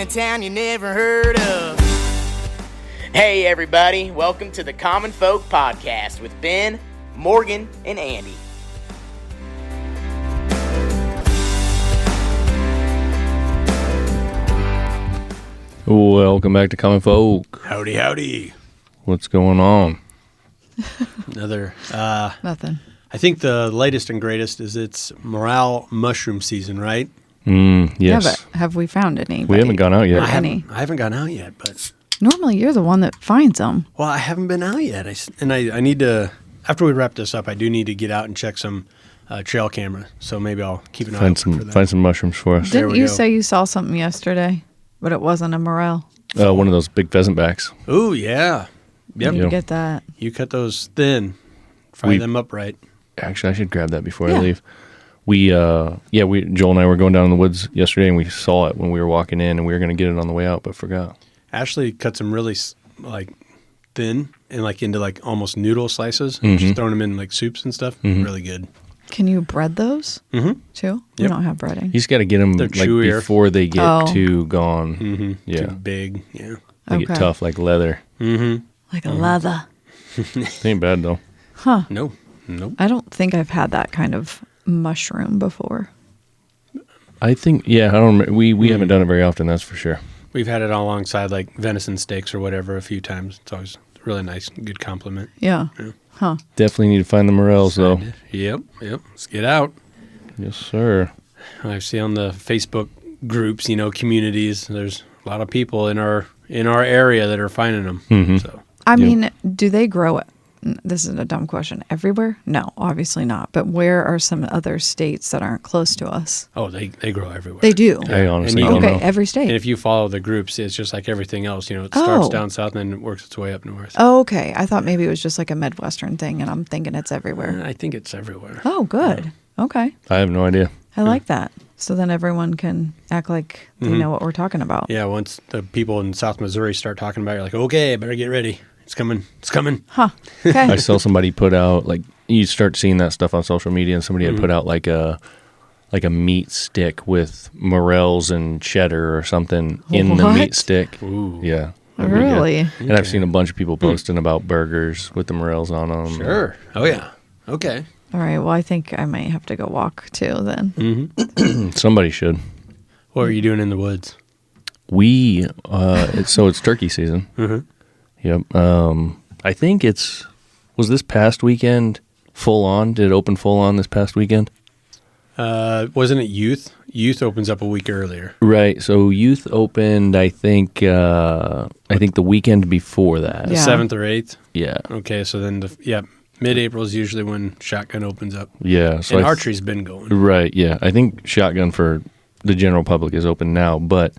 a town you never heard of. Hey everybody, welcome to the Common Folk Podcast with Ben, Morgan, and Andy. Welcome back to Common Folk. Howdy, howdy. What's going on? Nothing. I think the latest and greatest is it's morale mushroom season, right? Yes. Yeah, but have we found any? We haven't gone out yet. I haven't gone out yet, but... Normally you're the one that finds them. Well, I haven't been out yet. I need to... After we wrap this up, I do need to get out and check some trail camera. So maybe I'll keep an eye out for that. Find some mushrooms for us. Didn't you say you saw something yesterday, but it wasn't a morel? One of those big pheasant backs. Ooh, yeah. Yep. You get that. You cut those thin. Fry them up right. Actually, I should grab that before I leave. Joel and I were going down in the woods yesterday, and we saw it when we were walking in, and we were going to get it on the way out, but forgot. Ashley cut them really thin and into almost noodle slices. Mm-hmm. Just throwing them in soups and stuff. Mm-hmm. Really good. Can you bread those too? Yep. We don't have breading. You just got to get them before they get too gone. Mm-hmm. Yeah. Too big. Yeah. They get tough like leather. Mm-hmm. Like a leather. It ain't bad though. Huh. No. I don't think I've had that kind of mushroom before. I think, I don't remember. We haven't done it very often, that's for sure. We've had it alongside venison steaks or whatever a few times. It's always really nice, good compliment. Yeah. Huh. Definitely need to find the morels though. Yep. Let's get out. Yes, sir. I see on the Facebook groups, communities, there's a lot of people in our area that are finding them. Mm-hmm. So I mean, do they grow it? This is a dumb question. Everywhere? No, obviously not. But where are some other states that aren't close to us? Oh, they grow everywhere. They do? I honestly don't know. Okay, every state. And if you follow the groups, it's just like everything else. It starts down south and then it works its way up north. Oh, okay. I thought maybe it was just like a Midwestern thing, and I'm thinking it's everywhere. I think it's everywhere. Oh, good. Yeah. Okay. I have no idea. I like that. So then everyone can act like they know what we're talking about. Yeah, once the people in South Missouri start talking about it, you're like, okay, better get ready. It's coming. Huh. Okay. I saw somebody put out, you start seeing that stuff on social media, and somebody had put out like a meat stick with morels and cheddar or something in the meat stick. Ooh. Yeah. Really? And I've seen a bunch of people posting about burgers with the morels on them. Sure. Oh, yeah. Okay. All right. Well, I think I might have to go walk too then. Mm-hmm. Somebody should. What are you doing in the woods? It's turkey season. Mm-hmm. Yep. I think was this past weekend full on? Did it open full on this past weekend? Wasn't it youth? Youth opens up a week earlier. Right. So youth opened, I think the weekend before that. The 7th or 8th? Yeah. Okay. So then mid-April is usually when shotgun opens up. Yeah. So and archery's been going. Right. Yeah. I think shotgun for the general public is open now, but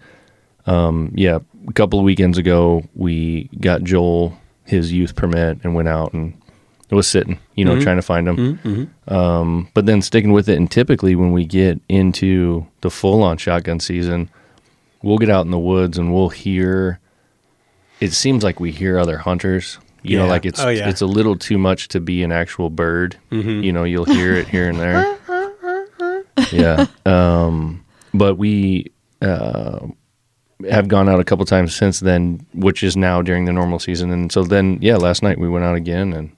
a couple of weekends ago, we got Joel his youth permit and went out and it was sitting, trying to find him. Mm-hmm. But then sticking with it, and typically when we get into the full-on shotgun season, we'll get out in the woods and we'll hear, it seems like we hear other hunters. It's a little too much to be an actual bird. Mm-hmm. You'll hear it here and there. Yeah. But we... have gone out a couple times since then, which is now during the normal season. And so then, last night we went out again and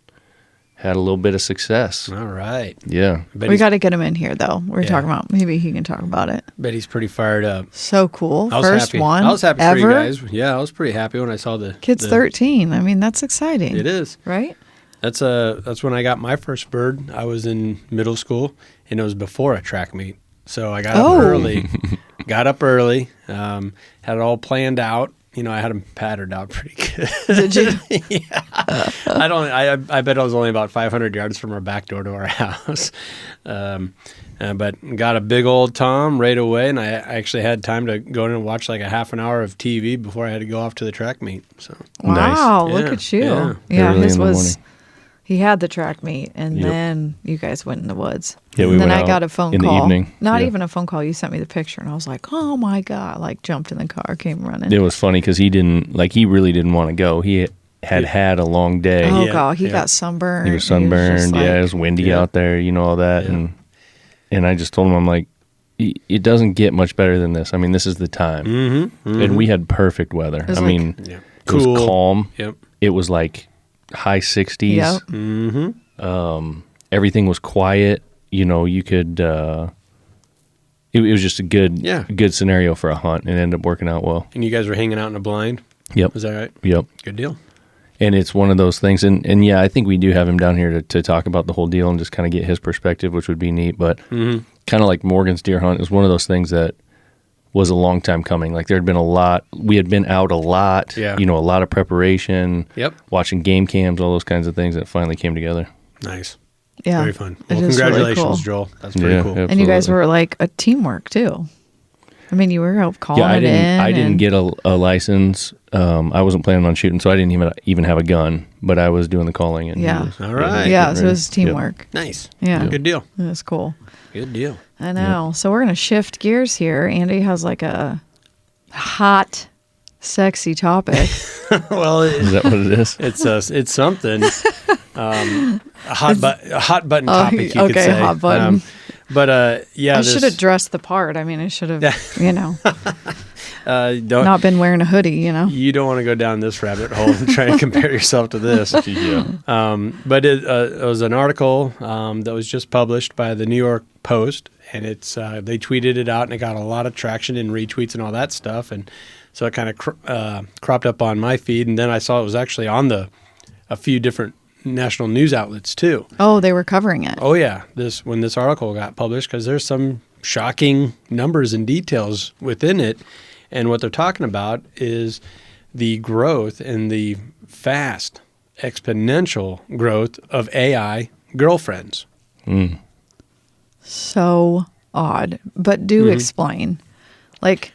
had a little bit of success. All right. Yeah. We got to get him in here, though. We're talking about, maybe he can talk about it. Bet he's pretty fired up. So cool. I was First happy. one I was happy ever. for you guys. Yeah, I was pretty happy when I saw the... Kid's 13. I mean, that's exciting. It is. Right? That's when I got my first bird. I was in middle school, and it was before a track meet. So I got up early. Had it all planned out. I had them patterned out pretty good. Did you? Yeah. I bet I was only about 500 yards from our back door to our house. But got a big old tom right away, and I actually had time to go in and watch a half an hour of TV before I had to go off to the track meet. So wow, nice. Look at you. Yeah, his was... He had the track meet, and then you guys went in the woods. Yeah, we and then went I got a phone in call. The evening. Not even a phone call. You sent me the picture, and I was like, "Oh my god!" Jumped in the car, came running. It was funny because he really didn't want to go. He had a long day. Oh god, he got sunburned. He was sunburned. It was windy out there. All that, and I just told him, I'm like, it doesn't get much better than this. I mean, this is the time. And we had perfect weather. was I mean, Yeah. it was Cool. calm. Yep. It was like high 60s. Yep. Everything was quiet. You know, you could. It was just a good scenario for a hunt, and it ended up working out well. And you guys were hanging out in a blind? Yep. Is that right? Yep. Good deal. And it's one of those things, and yeah, I think we do have him down here to talk about the whole deal and just kind of get his perspective, which would be neat. But kind of like Morgan's deer hunt is one of those things that was a long time coming. Like there had been we had been out a lot, Yeah. you know, a lot of preparation, Yep. watching game cams, all those kinds of things that finally came together. Nice. Yeah. Very fun. It Well, is really congratulations, cool. Joel. That's pretty Yeah, cool. yeah. And you guys Absolutely. were like a teamwork too. I mean, you were out calling Yeah, I it didn't in. get a license. I wasn't planning on shooting, so I didn't even have a gun. But I was doing the calling. And he Yeah. was- All right. Yeah, getting so it ready. was teamwork. Nice. Yeah. Good deal. It was cool. Good deal. I know. So we're going to shift gears here. Andy has like a hot, sexy topic. Well, Is that what it is? it's something. A hot button topic, you could okay, say. hot button. Yeah, I should have dressed the part. I mean, I should have, don't not been wearing a hoodie, you don't want to go down this rabbit hole and try and compare yourself to this. Yeah. But it was an article that was just published by the New York Post, and it's they tweeted it out, and it got a lot of traction and retweets and all that stuff, and so it kind of cropped up on my feed, and then I saw it was actually on a few different national news outlets too. Oh, they were covering it. Oh yeah, when this article got published, because there's some shocking numbers and details within it, and what they're talking about is the growth and the fast exponential growth of AI girlfriends. So odd. But do explain. Like,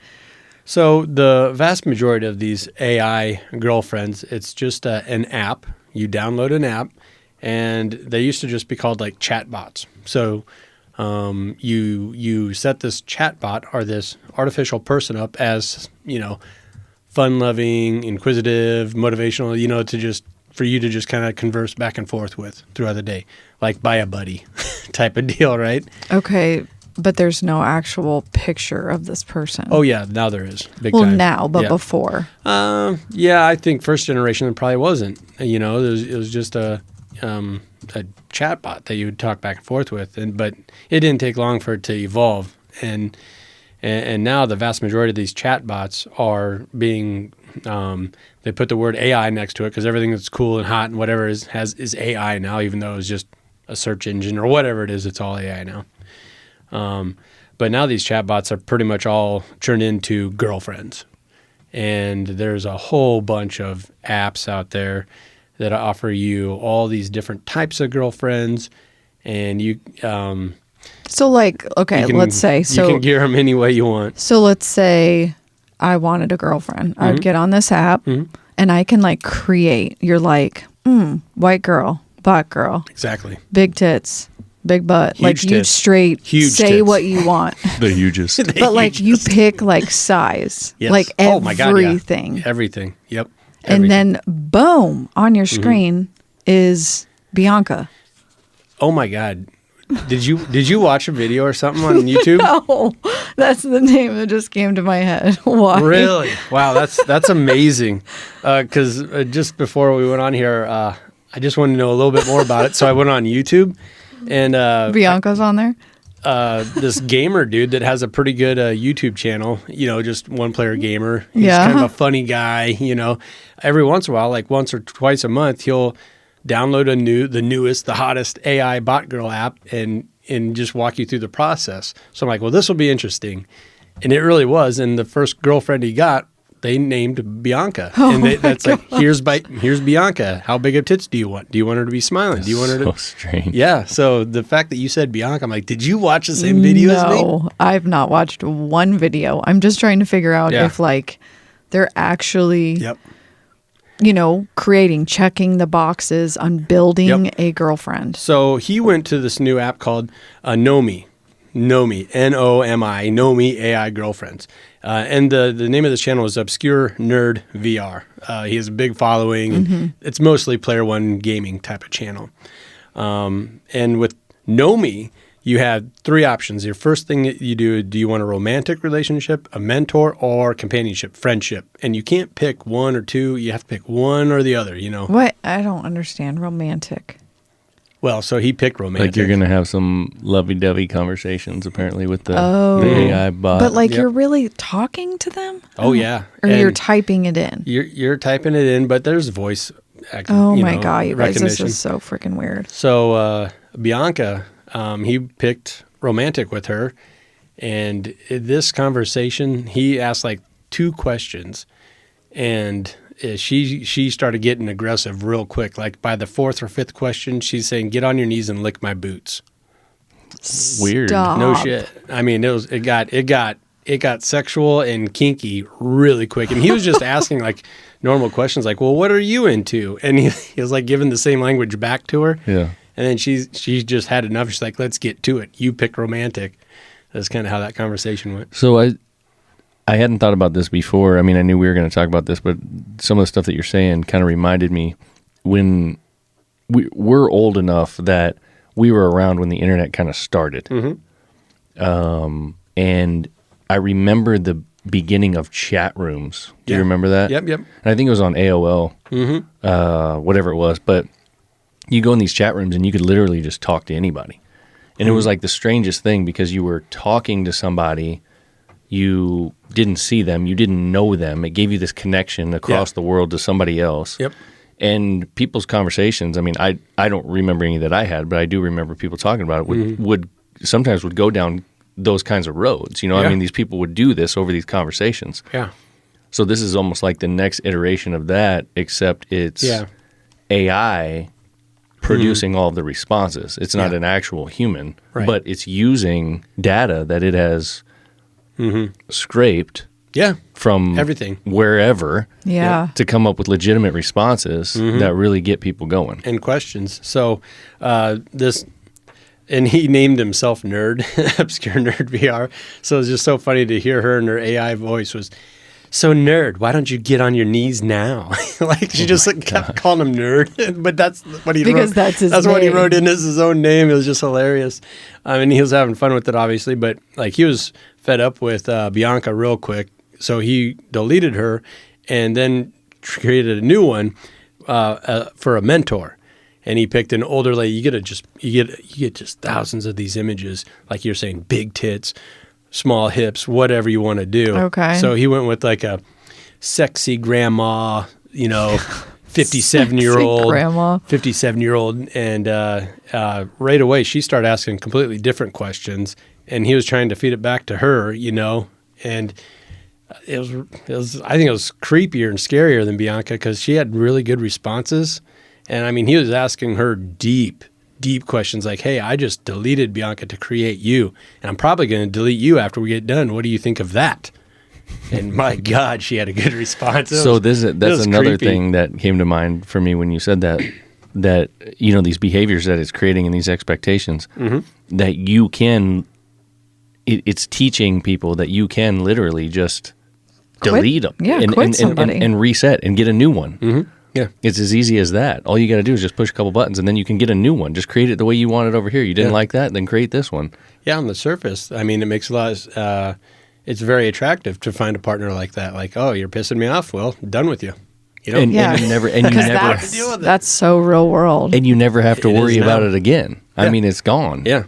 So the vast majority of these AI girlfriends, it's just an app. You download an app, and they used to just be called like chatbots. So you set this chatbot or this artificial person up as, fun-loving, inquisitive, motivational, for you to just kind of converse back and forth with throughout the day, like by a buddy type of deal, right? okay, but there's no actual picture of this person. Oh yeah, now there is big well, time. now, but Yeah. before. Yeah, I think first generation there probably wasn't. It was just a chatbot that you would talk back and forth with, but it didn't take long for it to evolve. And now the vast majority of these chatbots are being they put the word AI next to it because everything that's cool and hot and whatever is AI now, even though it's just a search engine or whatever it is, it's all AI now. But now these chatbots are pretty much all turned into girlfriends. And there's a whole bunch of apps out there that offer you all these different types of girlfriends. And you So, like, okay, let's say. So, you can gear them any way you want. So let's say I wanted a girlfriend. Mm-hmm. I'd get on this app and I can like create. You're like, white girl, black girl, Exactly. big tits, big butt. Huge like you tits. straight Huge say tits. what you want. The hugest. But like you pick like size, Yes. like Oh my God, yeah. everything. Everything. Yep. And then boom, on your screen is Bianca. Oh my God. Did you watch a video or something on YouTube? Oh, that's the name that just came to my head. Why? Really? Wow, that's amazing. Because just before we went on here, I just wanted to know a little bit more about it. So I went on YouTube, and Bianca's on there? this gamer dude that has a pretty good YouTube channel, just one player gamer. He's Yeah. kind of a funny guy, Every once in a while, like once or twice a month, he'll download the newest, the hottest AI bot girl app and just walk you through the process. So I'm like, well, this will be interesting. And it really was. And the first girlfriend he got, they named Bianca. And that's like, here's Bianca. How big of tits do you want? Do you want her to be smiling? Do you want her to... So strange. Yeah. So the fact that you said Bianca, I'm like, did you watch the same video as me? No, I've not watched one video. I'm just trying to figure out Yeah. if like they're actually, Yep. checking the boxes on building Yep. a girlfriend. So he went to this new app called Nomi, Nomi, Nomi AI Girlfriends. And the name of this channel is Obscure Nerd VR. He has a big following, and it's mostly player one gaming type of channel. And with Nomi, you had 3 options. Your first thing that you do you want a romantic relationship, a mentor, or companionship, friendship? And you can't pick one or two. You have to pick one or the other, you know. What? I don't understand. Romantic. Well, so he picked romantic. Like you're going to have some lovey-dovey conversations apparently with the AI bot. But like you're really talking to them? Oh, yeah. Or And you're typing it in? You're typing it in, but there's voice Oh my God, you guys, this recognition. is so freaking weird. So Bianca, he picked romantic with her, and in this conversation, he asked like 2 questions, and she started getting aggressive real quick. Like by the 4th or 5th question, she's saying, "Get on your knees and lick my boots." Weird. Stop. No shit. I mean, it got sexual and kinky really quick, and he was just asking like normal questions, like, "Well, what are you into?" And he was like giving the same language back to her. Yeah. And then she just had enough. She's like, "Let's get to it. You pick romantic." That's kind of how that conversation went. So I hadn't thought about this before. I mean, I knew we were going to talk about this, but some of the stuff that you're saying kind of reminded me when we're old enough that we were around when the internet kind of started. Mm-hmm. And I remember the beginning of chat rooms. Do you remember that? Yep. And I think it was on AOL, whatever it was. But you go in these chat rooms and you could literally just talk to anybody. And it was like the strangest thing because you were talking to somebody, you didn't see them, you didn't know them. It gave you this connection across the world to somebody else. Yep. And people's conversations, I mean, I don't remember any that I had, but I do remember people talking about it, would sometimes go down those kinds of roads. You know, I mean, these people would do this over these conversations. Yeah. So this is almost like the next iteration of that, except it's AI producing all of the responses. It's not an actual human, but it's using data that it has scraped from everything, wherever to come up with legitimate responses that really get people going. And questions. So and he named himself Nerd, Obscure Nerd VR. So it's just so funny to hear her and her AI voice was, "So Nerd, why don't you get on your knees now?" Like she just kept calling him Nerd, but that's what he wrote. That's his That's name. what he wrote in as his own name. It was just hilarious. I mean, he was having fun with it, obviously, but like he was fed up with Bianca real quick, so he deleted her and then created a new one for a mentor. And he picked an older lady. You get just thousands of these images, like you're saying, big tits, small hips, whatever you want to do. Okay. So he went with like a sexy grandma, 57-year-old, grandma. 57-year-old, and right away she started asking completely different questions, and he was trying to feed it back to her, and it was I think it was creepier and scarier than Bianca because she had really good responses, and I mean he was asking her deep questions like, "Hey, I just deleted Bianca to create you, and I'm probably going to delete you after we get done. What do you think of that?" And my God, she had a good response. That's another creepy. thing that came to mind for me when you said that these behaviors that it's creating and these expectations that you can, it's teaching people that you can literally just delete them quit somebody. and reset and get a new one. Mm-hmm. Yeah. It's as easy as that. All you got to do is just push a couple buttons and then you can get a new one. Just create it the way you want it over here. You didn't like that, then create this one. Yeah, on the surface, I mean, it makes a lot of, it's very attractive to find a partner like that. Like, "Oh, you're pissing me off. Well, done with you." And you never that's so real world. and you never have to It worry is about now. it again. I mean, it's gone. Yeah.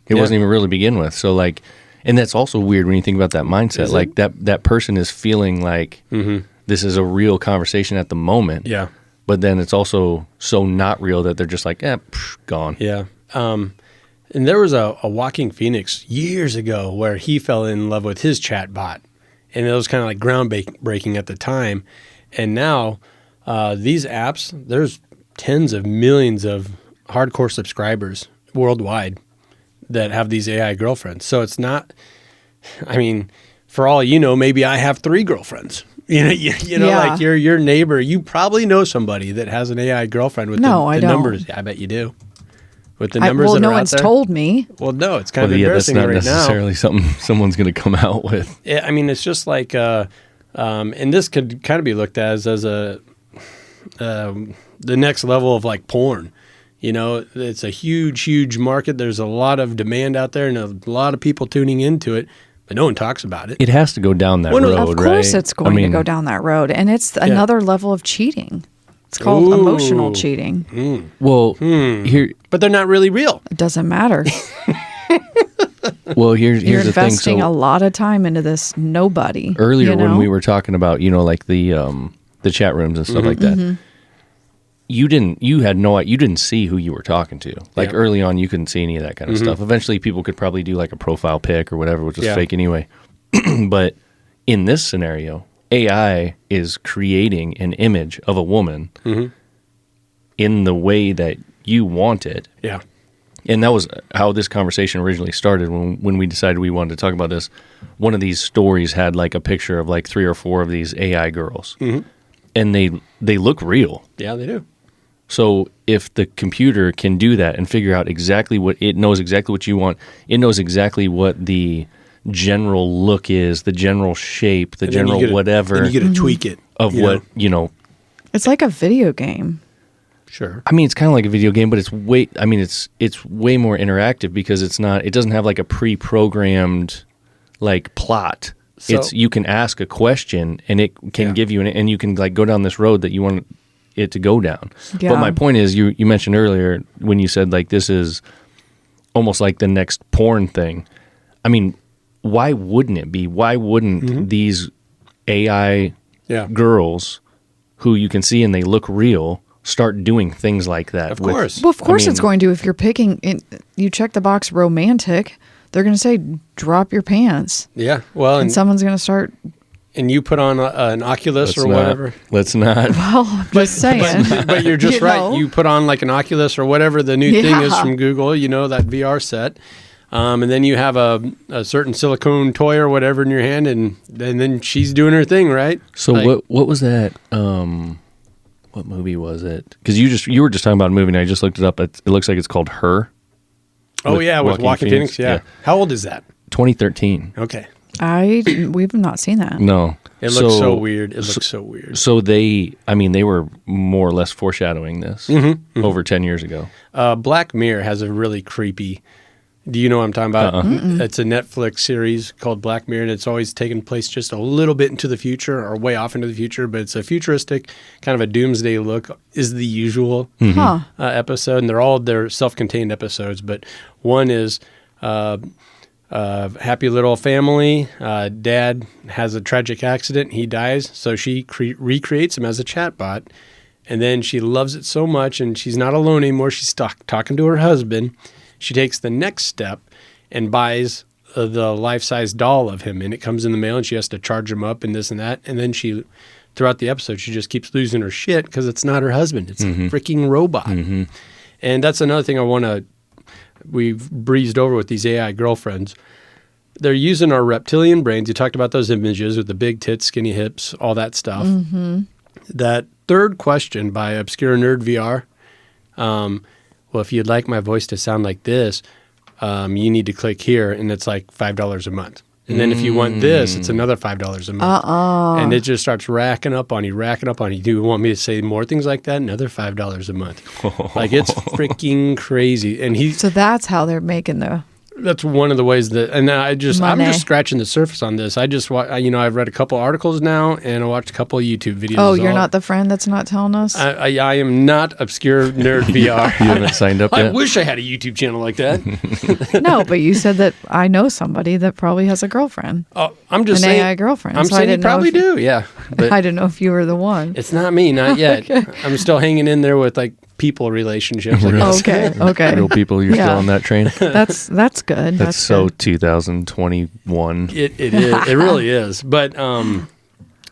It wasn't even really begin with. So like, and that's also weird when you think about that mindset. Is Like that person is feeling like this is a real conversation at the moment. Yeah. But then it's also so not real that they're just like, gone. Yeah. And there was a Walking Phoenix years ago where he fell in love with his chatbot. And it was kind of like groundbreaking at the time. And now these apps, there's tens of millions of hardcore subscribers worldwide that have these AI girlfriends. So it's not, I mean, for all you know, maybe I have 3 girlfriends. Like your neighbor, you probably know somebody that has an AI girlfriend with I the don't. numbers. I bet you do. With the numbers that no are out one's there. told me. Well, no, it's kind of That's embarrassing not right now. necessarily something someone's going to come out with. I mean, it's just like, and this could kind of be looked at as the next level of like porn. You know, it's a huge, huge market. There's a lot of demand out there and a lot of people tuning into it, but no one talks about it. It has to go down that Well, road, Of right? course it's going to go down that road. And it's another level of cheating. It's called emotional cheating. Well, here, But they're not really real. It doesn't matter. well, here's You're the thing. investing So a lot of time into this nobody. earlier you when know? we were talking about, like the chat rooms and stuff like that, Mm-hmm. you didn't see who you were talking to. Like Yeah. early on, you couldn't see any of that kind of stuff. Eventually, people could probably do like a profile pic or whatever, which was Yeah. fake anyway. But in this scenario, AI is creating an image of a woman in the way that you want it. Yeah. And that was how this conversation originally started when we decided we wanted to talk about this. One of these stories had like a picture of like 3 or 4 of these AI girls. And they look real. Yeah, they do. So if the computer can do that and figure out exactly it knows exactly what you want, it knows exactly what the general look is, the general shape, the And then you general get to- whatever Then you get to tweak it. of you what, know? It's like a video game. Sure. I mean, it's kind of like a video game, but it's way more interactive because it doesn't have like a pre-programmed like plot. So- You can ask a question and it can give you and you can like go down this road that you want it to go down. Yeah. But my point is, you mentioned earlier when you said like this is almost like the next porn thing. I mean, why wouldn't it be? Why wouldn't these AI girls who you can see and they look real start doing things like that? Of course. Well, of course I mean- it's going to. If you're picking, you check the box romantic, they're going to say, drop your pants. Yeah. Well, And someone's going to start, and you put on an Oculus or not- whatever. Let's not. well, I'm just saying. But you're just You right. know? You put on like an Oculus or whatever the new thing is Yeah. from Google, that VR set. And then you have a certain silicone toy or whatever in your hand, and then she's doing her thing, right? So Like- what was that? What movie was it? Because you were just talking about a movie, and I just looked it up. It looks like it's called Her. Oh, with yeah, with Joaquin Joaquin Phoenix. Phoenix, Yeah. yeah. How old is that? 2013. Okay. We've not seen that. No, It looks so weird. It looks so weird. So they were more or less foreshadowing this over 10 years ago. Black Mirror has a really creepy. Do you know what I'm talking about? It's a Netflix series called Black Mirror, and it's always taking place just a little bit into the future or way off into the future, but it's a futuristic, kind of a doomsday look is the usual Huh. episode, and they're self-contained episodes, but one is happy little family. Dad has a tragic accident. He dies, so she recreates him as a chatbot, and then she loves it so much, and she's not alone anymore. She's talking to her husband. She takes the next step and buys the life-size doll of him, and it comes in the mail, and she has to charge him up and this and that. And then throughout the episode, she just keeps losing her shit because it's not her husband. It's a freaking robot. And that's another thing we've breezed over with these AI girlfriends. They're using our reptilian brains. You talked about those images with the big tits, skinny hips, all that stuff. That third question by Obscure Nerd VR, well, if you'd like my voice to sound like this, you need to click here, and it's like $5 a month. And then if you want this, it's another $5 a month. And it just starts racking up on you. Do you want me to say more things like that? Another $5 a month. Like, it's freaking crazy. And So that's how they're making that's one of the ways that, and I'm Money. just scratching the surface on this. I've read a couple articles now, and I watched a couple of YouTube videos. Oh, you're not the friend that's not telling us? I am not Obscure Nerd VR. You haven't signed up I yet? wish I had a YouTube channel like that. No, but you said that I know somebody that probably has a girlfriend. Oh, I'm just An saying. AI girlfriend. I'm So I saying you didn't know probably if you- do, yeah. But I didn't know if you were the one. it's not me, not yet. I'm still hanging in there with like people relationships. I guess. Okay. Real people, you're Yeah. still on that train? That's good. That's so good. 2021. It is. It really is. But and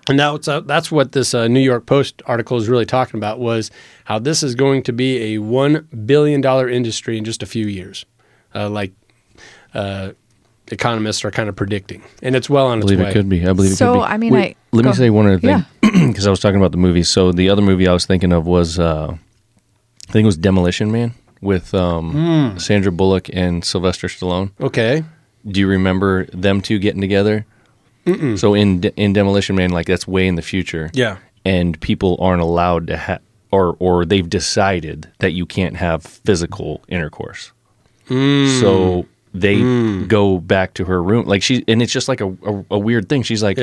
that's what this New York Post article is really talking about, was how this is going to be a $1 billion industry in just a few years, economists are kind of predicting, and it's well on I its way. believe it could be. I believe it So, could be. I mean, Wait, let me go- say one other thing, Yeah. because I was talking about the movies. So the other movie I was thinking of was, I think it was Demolition Man with Sandra Bullock and Sylvester Stallone. Okay. Do you remember them two getting together? So in Demolition Man, like that's way in the future. Yeah. And people aren't allowed to or they've decided that you can't have physical intercourse. So they go back to her room, like and it's just like a weird thing. She's like,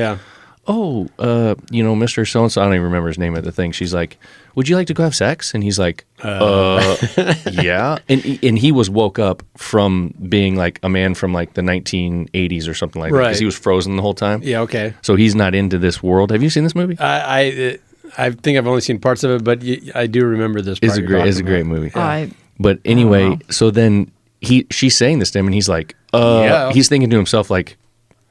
oh, Mr. So-and-so, I don't even remember his name at the thing. She's like, would you like to go have sex? And he's like, yeah. And he was woke up from being like a man from like the 1980s or something like that, because he was frozen the whole time. Yeah, okay. So he's not into this world. Have you seen this movie? I think I've only seen parts of it, but I do remember this part. It's a great movie. Yeah. But anyway, so then she's saying this to him, and he's like, he's thinking to himself like,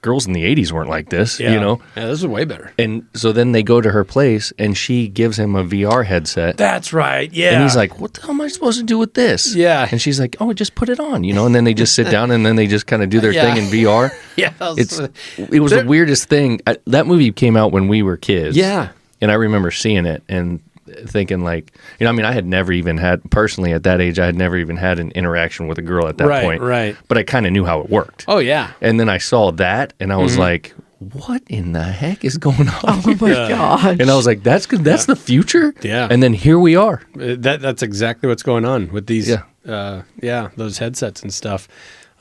girls in the 80s weren't like this, Yeah, this is way better. And so then they go to her place, and she gives him a VR headset. That's right, yeah. And he's like, what the hell am I supposed to do with this? Yeah. And she's like, oh, just put it on, and then they just sit down, and then they just kind of do their thing in VR. Yeah. It was the weirdest thing. That movie came out when we were kids. Yeah. And I remember seeing it and thinking like, I had never even had, personally at that age, I had never even had an interaction with a girl at that point. Right. But I kind of knew how it worked. Oh, yeah. And then I saw that, and I was like, what in the heck is going on? Oh my gosh. And I was like, that's the future? Yeah. And then here we are. That's exactly what's going on with these, those headsets and stuff.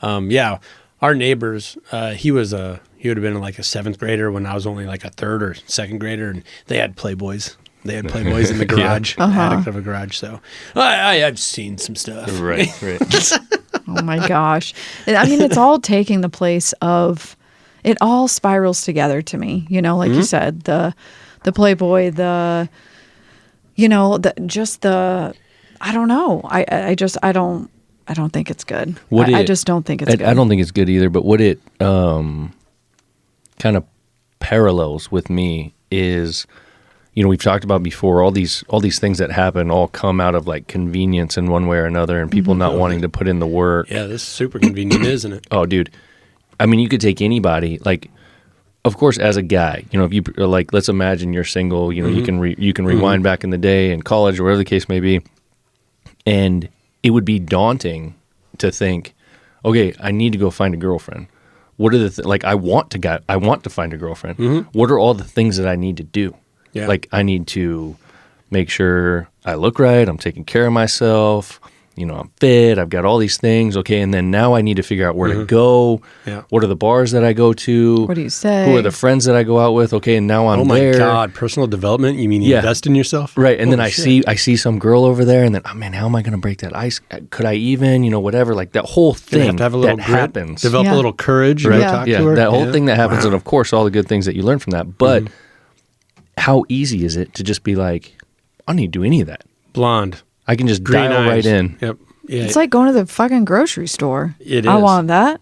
Our neighbors, he would have been like a 7th grader when I was only like a 3rd or 2nd grader, and they had Playboys. They had Playboys in the garage, attic of a garage. So I've seen some stuff. Right. Oh my gosh. I mean, it's all taking the place of, it all spirals together to me, like you said, the Playboy, I don't know. I don't think it's good. I just don't think it's good. I don't think it's good either, but what it kind of parallels with me is, we've talked about before, all these things that happen all come out of like convenience in one way or another, and people not wanting to put in the work. Yeah, this is super convenient, isn't it? Oh, dude. I mean, you could take anybody, like, of course, as a guy, if you like, let's imagine you're single, you can rewind back in the day in college or whatever the case may be, and it would be daunting to think, okay, I need to go find a girlfriend. What are the I want to find a girlfriend. What are all the things that I need to do? Yeah. Like, I need to make sure I look right, I'm taking care of myself, I'm fit, I've got all these things, okay, and then now I need to figure out where to go, what are the bars that I go to, what do you say, who are the friends that I go out with, okay, and now I'm there. Oh my God, personal development, you mean invest in yourself? Right, and then I see some girl over there, and then, oh man, how am I going to break that ice? Could I even, whatever, like that whole thing have a little that grit, happens. develop a little courage, right? Talk to her. That whole thing that happens, and of course all the good things that you learn from that, but how easy is it to just be like, I don't need to do any of that. Blonde. I can just Green dial eyes. right in. Yep. Yeah. It's like going to the fucking grocery store. It is. I want that.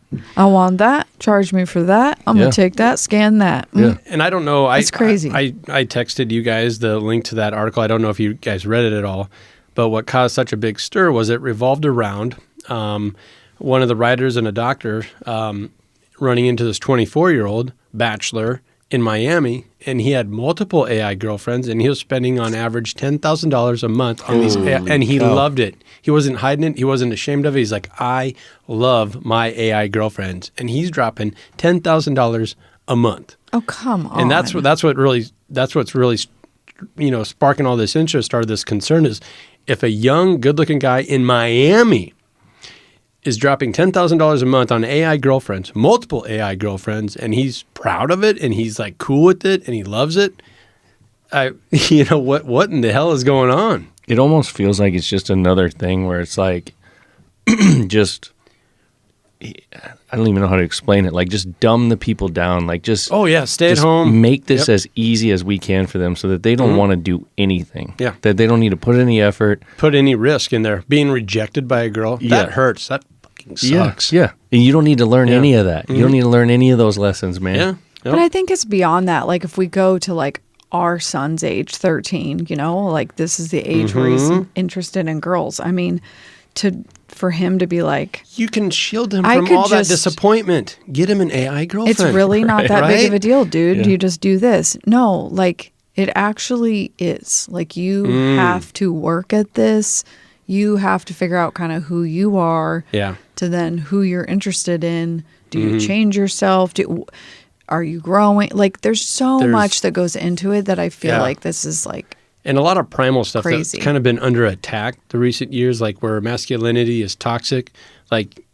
Charge me for that. I'm going to take that, scan that. Yeah. And I don't know. It's crazy. I texted you guys the link to that article. I don't know if you guys read it at all. But what caused such a big stir was it revolved around one of the writers and a doctor running into this 24-year-old bachelor in Miami, and he had multiple AI girlfriends, and he was spending on average $10,000 a month on these, and he loved it. He wasn't hiding it. He wasn't ashamed of it. He's like, I love my AI girlfriends, and he's dropping $10,000 a month. Oh, come on! And that's what's really sparking all this interest or this concern is if a young, good-looking guy in Miami is dropping $10,000 a month on AI girlfriends, multiple AI girlfriends, and he's proud of it, and he's like cool with it, and he loves it. What in the hell is going on? It almost feels like it's just another thing where it's like, just, I don't even know how to explain it. Like, just dumb the people down. Like, just stay at home. Make this as easy as we can for them, so that they don't want to do anything. Yeah, that they don't need to put any effort, put any risk in there. Being rejected by a girl, that hurts. That fucking sucks. Yeah, and you don't need to learn any of that. You don't need to learn any of those lessons, man. Yeah, but I think it's beyond that. Like, if we go to like our son's age, 13, like this is the age where he's interested in girls. I mean, for him to be like, you can shield him from all that disappointment. Get him an AI girlfriend. It's really not that big of a deal, dude. Yeah. You just do this. No, like it actually is. Like you have to work at this. You have to figure out kind of who you are. Yeah. To then who you're interested in. Do you change yourself? Are you growing? Like there's much that goes into it that I feel like this is like And a lot of primal stuff Crazy. that's kind of been under attack the recent years, like where masculinity is toxic, like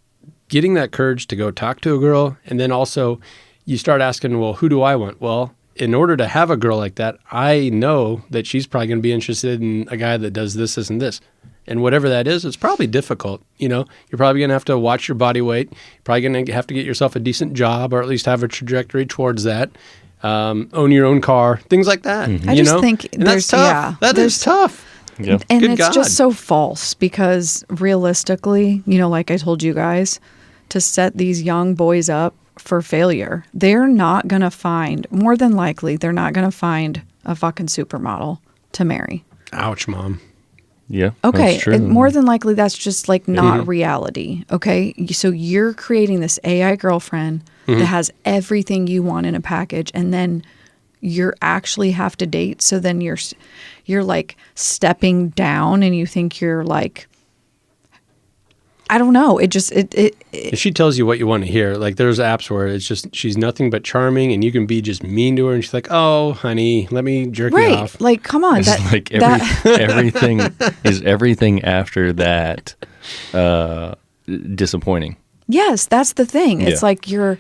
getting that courage to go talk to a girl. And then also you start asking, well, who do I want? Well, in order to have a girl like that, I know that she's probably going to be interested in a guy that does this, and this. And whatever that is, it's probably difficult. You're probably going to have to watch your body weight. You're probably going to have to get yourself a decent job, or at least have a trajectory towards that. Own your own car, things like that. I just think and that's tough. That is tough. Yeah. And Good it's God. just so false because realistically, like I told you guys, to set these young boys up for failure, they're not going to find, more than likely, they're not going to find a fucking supermodel to marry. Ouch, Mom. Yeah. Okay, that's true. more than likely, that's just like not reality. Okay, so you're creating this AI girlfriend that has everything you want in a package, and then you actually have to date. So then you're like stepping down, and you think you're like, I don't know. If she tells you what you want to hear, like there's apps where it's just she's nothing but charming, and you can be just mean to her, and she's like, "Oh, honey, let me jerk you off." Right? Like, come on, It's like everything is everything after that disappointing. Yes, that's the thing. It's Yeah. like you're,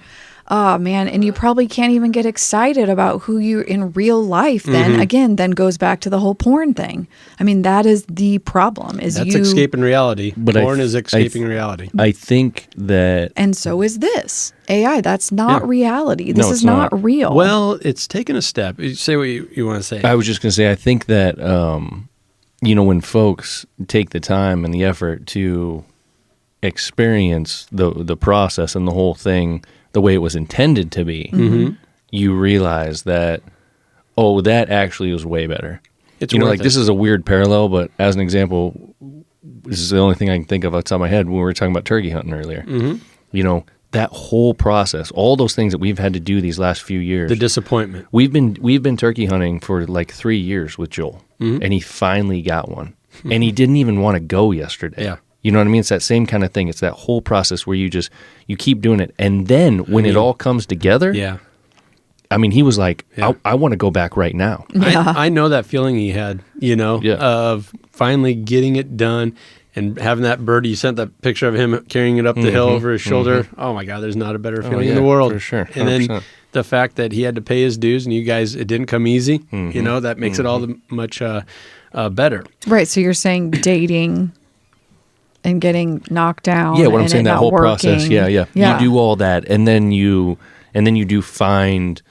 oh man, and you probably can't even get excited about who you in real life. Then goes back to the whole porn thing. I mean, that is the problem. Is That's you escaping reality. But Porn is escaping reality. I think that and so is this AI. That's not Yeah. reality. This No, is it's not not. real. Well, it's taken a step. You say what you want to say. I was just going to say, I think that, when folks take the time and the effort to experience the process and the whole thing the way it was intended to be, you realize that, that actually was way better. It's like worth it. this is a weird parallel, but as an example, this is the only thing I can think of outside my head when we were talking about turkey hunting earlier. That whole process, all those things that we've had to do these last few years. The disappointment. We've been turkey hunting for like 3 years with Joel, and he finally got one, and he didn't even want to go yesterday. Yeah. You know what I mean? It's that same kind of thing. It's that whole process where you keep doing it, and then when it all comes together, Yeah. I mean, he was like, Yeah. I want to go back right now. I know that feeling he had, Yeah. of finally getting it done and having that bird. You sent that picture of him carrying it up the hill over his shoulder. Oh my God, there's not a better feeling in yeah, the world. for sure, And then 100%. the fact that he had to pay his dues and you guys, it didn't come easy, that makes it all the much better. right. So you're saying dating and getting knocked down. Yeah, what I'm and saying, it that not whole process. working. Yeah. You do all that, and then you do find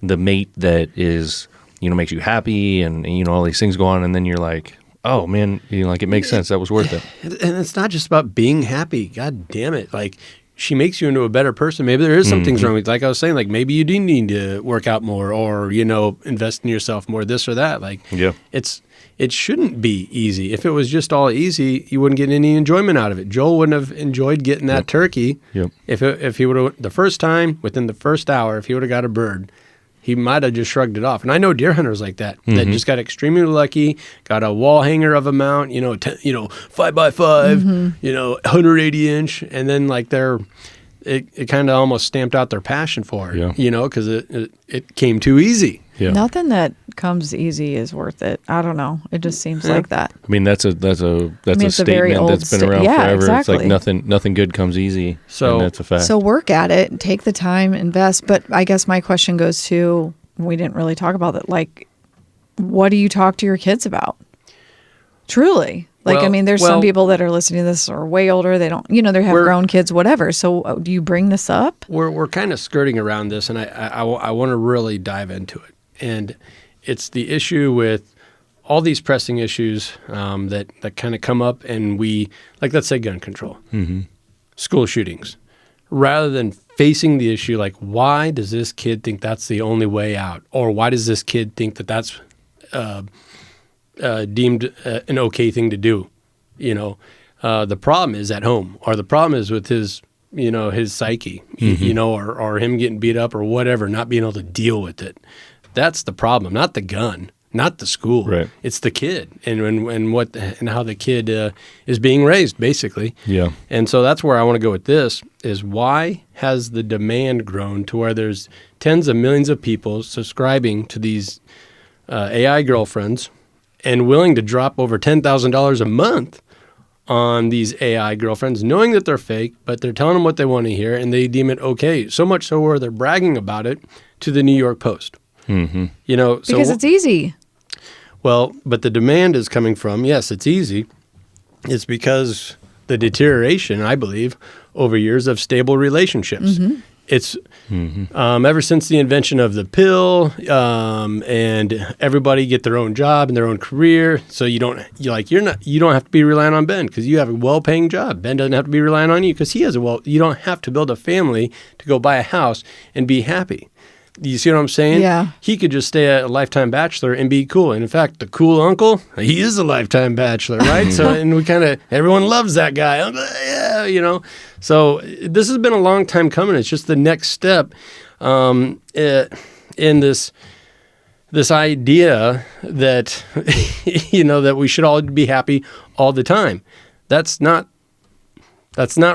the mate that is, makes you happy, and all these things go on, and then you're like, oh man, it makes sense. That was worth it. And it's not just about being happy. God damn it. Like, she makes you into a better person. Maybe there is some things wrong with, like I was saying, like maybe you do need to work out more, or, invest in yourself more, this or that. Like, Yeah. it shouldn't be easy. If it was just all easy, you wouldn't get any enjoyment out of it. Joel wouldn't have enjoyed getting that turkey. Yep. If he would have, the first time, within the first hour, if he would have got a bird, he might have just shrugged it off. And I know deer hunters like that, that just got extremely lucky, got a wall hanger of a mount, 5x5, 180 inch. And then like it kind of almost stamped out their passion for it, Yeah. because it came too easy. Yeah. Nothing that comes easy is worth it. I don't know. It just seems like that. I mean, that's a it's a statement very old that's been around yeah, forever. exactly. It's like nothing good comes easy. So- and that's a fact. So work at it, take the time, invest. But I guess my question goes to, we didn't really talk about that. Like, what do you talk to your kids about? Truly. Like, I mean, there's some people that are listening to this are way older. They don't, they have grown kids, whatever. So do you bring this up? We're kind of skirting around this, and I want to really dive into it. And it's the issue with all these pressing issues that kind of come up, and let's say gun control, school shootings. Rather than facing the issue, like, why does this kid think that's the only way out? Or why does this kid think that that's deemed an okay thing to do? The problem is at home, or the problem is with his psyche, or him getting beat up or whatever, not being able to deal with it. That's the problem, not the gun, not the school. Right. It's the kid and how the kid is being raised, basically. Yeah. And so that's where I want to go with this, is why has the demand grown to where there's tens of millions of people subscribing to these AI girlfriends, and willing to drop over $10,000 a month on these AI girlfriends, knowing that they're fake, but they're telling them what they want to hear, and they deem it okay. So much so where they're bragging about it to the New York Post. Mm-hmm. You know, Because it's easy. Well, but the demand is coming from, yes, it's easy. It's because the deterioration, I believe, over years of stable relationships. Mm-hmm. It's ever since the invention of the pill, and everybody get their own job and their own career. So you don't have to be relying on Ben because you have a well-paying job. Ben doesn't have to be relying on you because he has you don't have to build a family to go buy a house and be happy. You see what I'm saying? Yeah. He could just stay a lifetime bachelor and be cool. And in fact, the cool uncle, he is a lifetime bachelor, right? So, and everyone loves that guy. Yeah, you know. So this has been a long time coming. It's just the next step in this idea that, you know, that we should all be happy all the time. That's not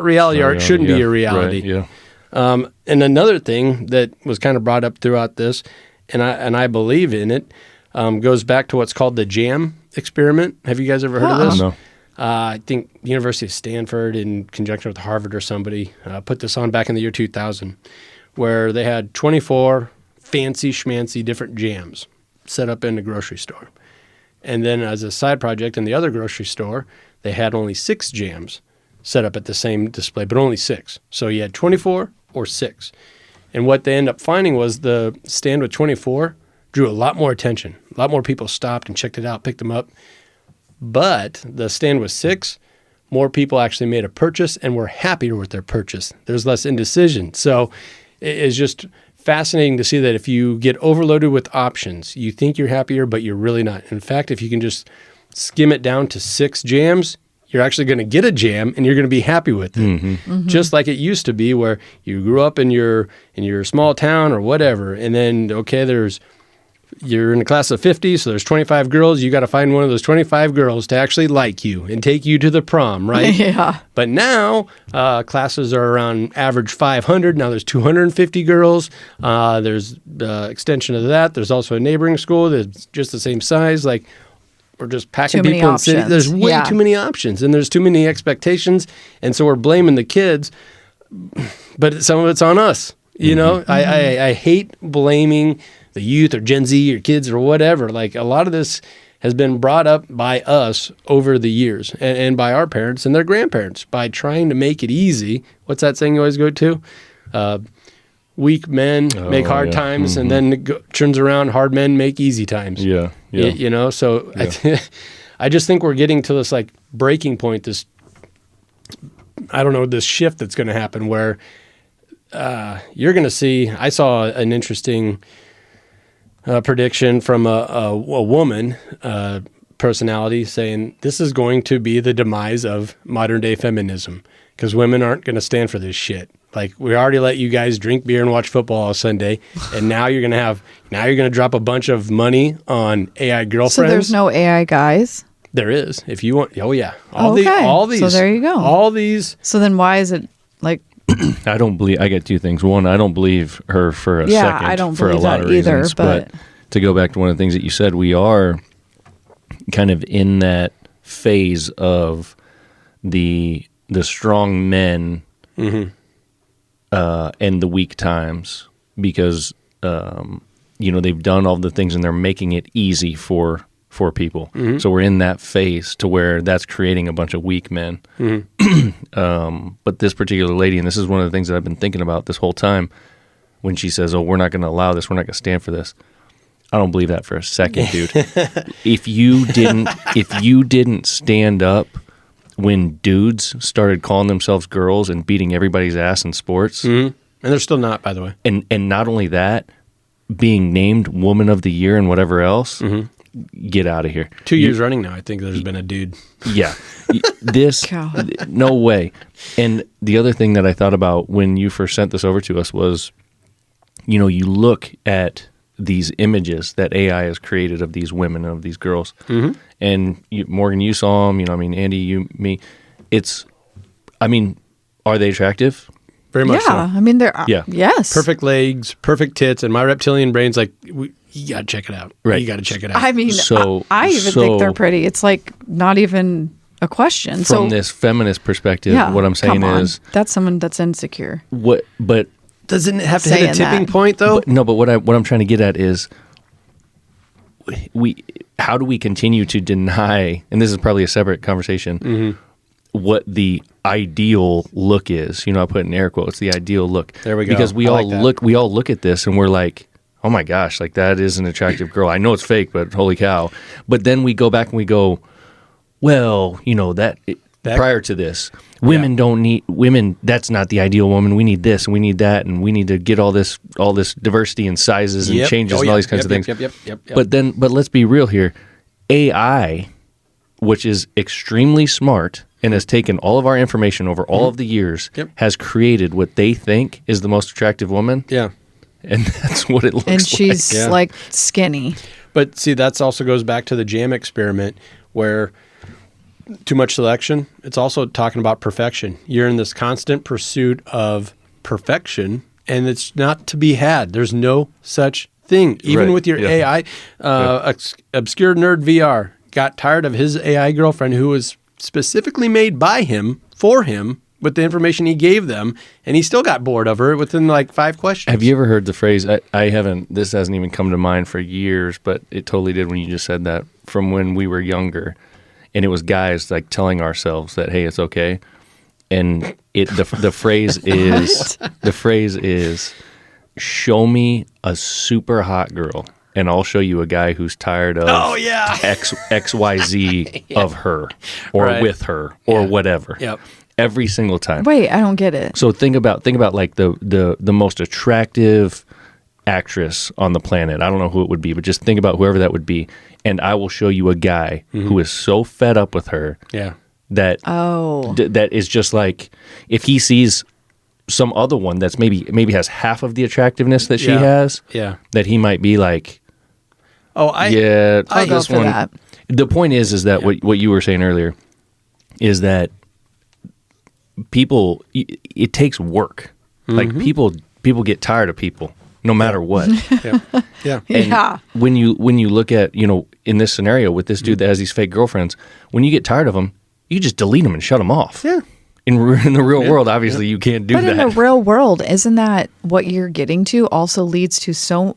reality, or it shouldn't be a reality. Right, yeah. And another thing that was kind of brought up throughout this, and I believe in it, goes back to what's called the JAM experiment. Have you guys ever heard of this? No. I think the University of Stanford, in conjunction with Harvard or somebody, put this on back in the year 2000, where they had 24 fancy schmancy different jams set up in a grocery store. And then as a side project in the other grocery store, they had only 6 jams set up at the same display, but only 6. So you had 24 or 6. And what they end up finding was the stand with 24 drew a lot more attention. A lot more people stopped and checked it out, picked them up. But the stand with 6, more people actually made a purchase and were happier with their purchase. There's less indecision. So it's just fascinating to see that if you get overloaded with options, you think you're happier, but you're really not. In fact, if you can just skim it down to 6 jams, you're actually going to get a jam and you're going to be happy with it. Mm-hmm. Mm-hmm. Just like it used to be where you grew up in your small town or whatever. And then, okay, you're in a class of 50, so there's 25 girls. You got to find one of those 25 girls to actually like you and take you to the prom, right? Yeah. But now classes are around average 500. Now there's 250 girls. There's extension of that. There's also a neighboring school that's just the same size. Like, we're just packing people in the city. There's way too many options, and there's too many expectations, and so we're blaming the kids. But some of it's on us. You know, I hate blaming the youth or Gen Z or kids or whatever. Like, a lot of this has been brought up by us over the years and by our parents and their grandparents by trying to make it easy. What's that saying you always go to? Weak men make hard times, and then it turns around, hard men make easy times. Yeah. You know, so yeah. I just think we're getting to this, like, breaking point, this shift that's going to happen where you're going to see. I saw an interesting prediction from a woman personality saying this is going to be the demise of modern day feminism because women aren't going to stand for this shit. Like, we already let you guys drink beer and watch football all Sunday, and now you're going to drop a bunch of money on AI girlfriends. So there's no AI guys? There is. If you want, oh yeah. All these. So there you go. All these. So then why is it like I get 2 things. One, I don't believe her for a second. I don't for believe a lot that of either. reasons. But to go back to one of the things that you said, we are kind of in that phase of the strong men and the weak times because they've done all the things and they're making it easy for people. Mm-hmm. So we're in that phase to where that's creating a bunch of weak men. Mm-hmm. But this particular lady, and this is one of the things that I've been thinking about this whole time, when she says, "Oh, we're not going to allow this. We're not going to stand for this." I don't believe that for a second, dude. If you didn't stand up when dudes started calling themselves girls and beating everybody's ass in sports, and they're still not, by the way, and not only that, being named Woman of the Year and whatever else, get out of here. 2 years running now, I think there's been a dude. Yeah, this no way. And the other thing that I thought about when you first sent this over to us was, you look at these images that AI has created of these women, of these girls. Mm-hmm. And Morgan, you saw them, Andy, you, me. Are they attractive? Very much so. I mean, they're Yeah. yes, Perfect legs, perfect tits, and my reptilian brain's like, you gotta check it out. Right. You gotta check it out. I mean, So- I even think they're pretty. It's like not even a question. From this feminist perspective, what I'm saying come on. is that's someone that's insecure. but Doesn't it have to hit a Saying tipping that. point though? but what I'm trying to get at is how do we continue to deny, and this is probably a separate conversation, what the ideal look is. I put in air quotes, the ideal look. There we go. Because we I all like that. look at this and we're like, oh my gosh, like that is an attractive girl. I know it's fake, but holy cow. But then we go back and we go, well, that prior to this, women don't need women. That's not the ideal woman. We need this and we need that, and we need to get all this diversity and sizes and changes and all these kinds of things. Yep. But let's be real here. AI, which is extremely smart and has taken all of our information over all of the years, has created what they think is the most attractive woman. Yeah. And that's what it looks like. And she's like skinny. But see, that's also goes back to the jam experiment where too much selection. It's also talking about perfection. You're in this constant pursuit of perfection, and it's not to be had. There's no such thing. Even Right, with your yeah. AI, Obscure Nerd VR got tired of his AI girlfriend who was specifically made by him, for him, with the information he gave them, and he still got bored of her within like 5 questions. Have you ever heard the phrase, I haven't, this hasn't even come to mind for years, but it totally did when you just said that, from when we were younger. And it was guys like telling ourselves that, hey, it's okay. And the phrase is, show me a super hot girl and I'll show you a guy who's tired of XYZ of her or with her or whatever. Yep. Every single time. Wait, I don't get it. So think about like the most attractive actress on the planet. I don't know who it would be, but just think about whoever that would be. And I will show you a guy who is so fed up with her that that is just like, if he sees some other one that's maybe has half of the attractiveness that she has, that he might be like, I'll go this for one. that. The point is that what you were saying earlier is that people, it takes work. Like people get tired of people no matter what. And when you look at, in this scenario with this dude that has these fake girlfriends, when you get tired of them, you just delete them and shut them off. Yeah. In the real world, obviously, you can't do But that. in the real world, isn't that what you're getting to also leads to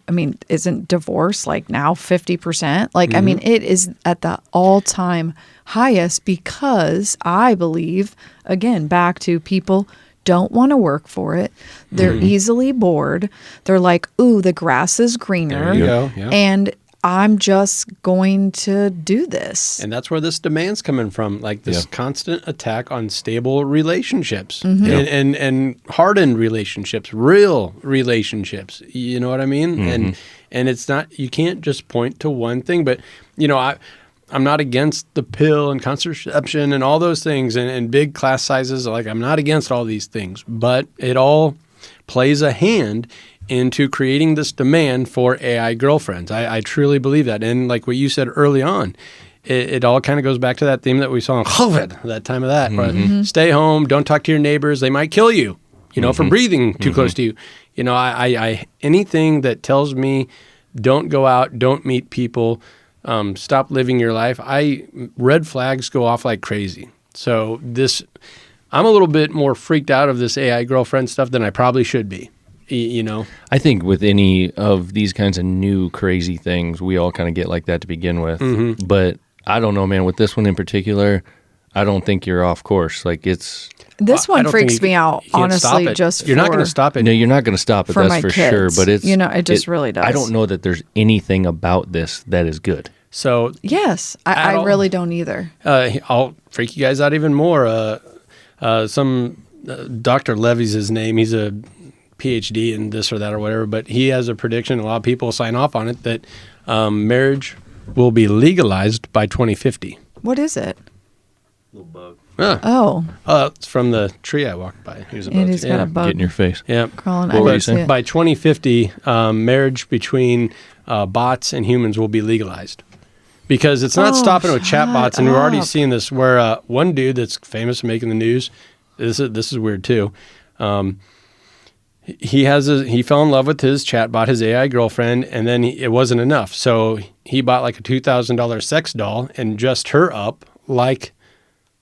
isn't divorce like now 50%? Like, I mean, it is at the all-time highest because I believe, again, back to people don't want to work for it. They're easily bored. They're like, ooh, the grass is greener. There you go. Yeah. And I'm just going to do this. And that's where this demand's coming from, like this constant attack on stable relationships and hardened relationships, real relationships. You know what I mean? And it's not, you can't just point to one thing, but I'm not against the pill and contraception and all those things and big class sizes. Like, I'm not against all these things, but it all plays a hand into creating this demand for AI girlfriends. I truly believe that. And like what you said early on, it all kind of goes back to that theme that we saw in COVID, that time of that. Right? Stay home, don't talk to your neighbors. They might kill you, for breathing too close to you. I anything that tells me don't go out, don't meet people, stop living your life, red flags go off like crazy. So I'm a little bit more freaked out of this AI girlfriend stuff than I probably should be. I think with any of these kinds of new crazy things, we all kind of get like that to begin with. But I don't know, man. With this one in particular, I don't think you're off course. Like this one freaks me out. Honestly, you're not going to stop it. No, you're not going to stop it. For That's my for kids. sure. But it just really does. I don't know that there's anything about this that is good. So yes, I really don't either. I'll freak you guys out even more. Dr. Levy's his name. He's a PhD in this or that or whatever, but he has a prediction, a lot of people sign off on it, that marriage will be legalized by 2050. What is it? Little bug. Oh. It's from the tree I walked by. Here's a bug. And he's got a bug. Get in your face. Yeah. Crawling. What were you saying? By 2050, marriage between bots and humans will be legalized. Because it's not stopping with chatbots, and we're already seeing this where one dude that's famous for making the news, this is weird too, he fell in love with his chatbot, his AI girlfriend, and then it wasn't enough. So he bought like a $2,000 sex doll and dressed her up like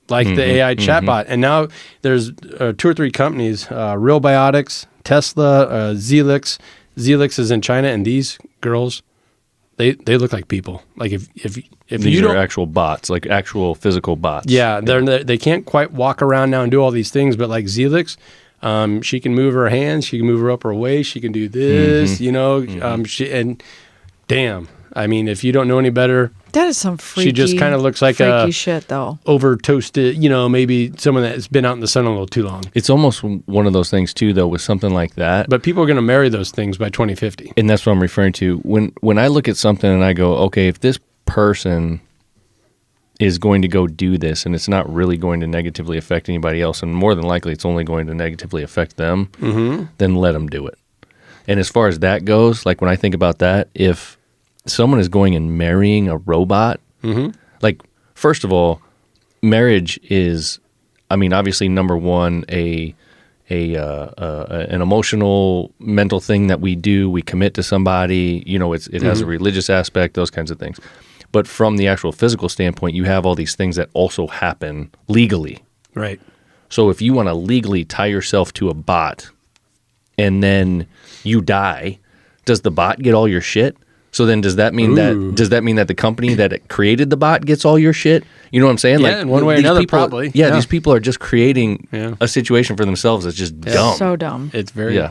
the AI chatbot. And now there's 2 or 3 companies, Real Biotics, Tesla, Zelix. Zelix is in China, and these girls, they look like people. Like if These you are don't, actual bots, like actual physical bots. yeah, they can't quite walk around now and do all these things, but like Zelix, she can move her hands, she can move her upper waist, she can do this, and damn, I mean, if you don't know any better, That is some freaky. she just kind of looks like freaky a shit, though. over toasted, maybe someone that's been out in the sun a little too long. It's almost one of those things too, though, with something like that. But people are going to marry those things by 2050. And that's what I'm referring to. When I look at something and I go, okay, if this person is going to go do this and it's not really going to negatively affect anybody else, and more than likely it's only going to negatively affect them, then let them do it. And as far as that goes, like when I think about that, if someone is going and marrying a robot, like, first of all, marriage is, I mean, obviously, number one, an emotional, mental thing that we do. We commit to somebody. It has a religious aspect, those kinds of things. But from the actual physical standpoint, you have all these things that also happen legally. Right. So if you want to legally tie yourself to a bot and then you die, does the bot get all your shit? So then does that mean that the company that created the bot gets all your shit? You know what I'm saying? Yeah, in one way or these another, people, probably. Yeah, Yeah. these people are just creating Yeah. a situation for themselves that's just dumb. So dumb. It's very,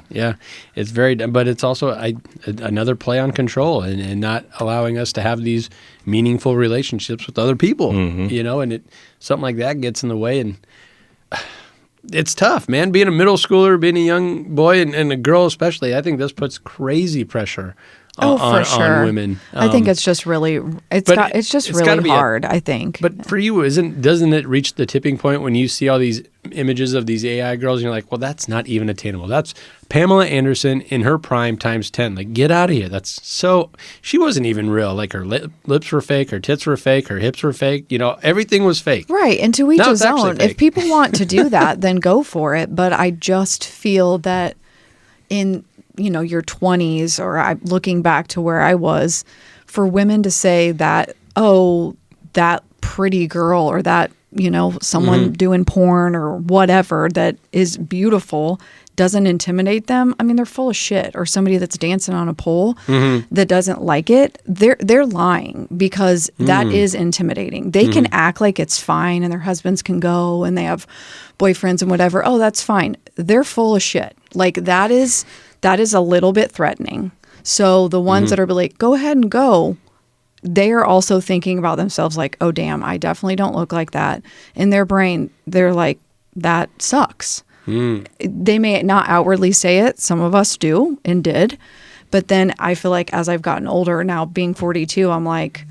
it's very, but it's also another play on control and not allowing us to have these meaningful relationships with other people, and something like that gets in the way. And it's tough, man, being a middle schooler, being a young boy and a girl, especially. I think this puts crazy pressure for sure. on women. I think it's just really, it's just really hard, I think. But for you, doesn't it reach the tipping point when you see all these images of these AI girls and you're like, well, that's not even attainable. That's Pamela Anderson in her prime times 10. Like, get out of here. She wasn't even real. Like, her lips were fake, her tits were fake, her hips were fake. Everything was fake. Right. And to each Now his it's actually own. fake. If people want to do that, then go for it. But I just feel that in your 20s, or I'm looking back to where I was, for women to say that, oh, that pretty girl, or that, someone doing porn or whatever that is beautiful doesn't intimidate them. I mean, they're full of shit. Or somebody that's dancing on a pole that doesn't like it, they're lying, because that is intimidating. They can act like it's fine and their husbands can go and they have boyfriends and whatever. Oh, that's fine. They're full of shit. Like, that is a little bit threatening. So the ones that are like, go ahead and go, they are also thinking about themselves like, oh, damn, I definitely don't look like that. In their brain, they're like, that sucks. They may not outwardly say it. Some of us do and did. But then I feel like as I've gotten older, now being 42, I'm like,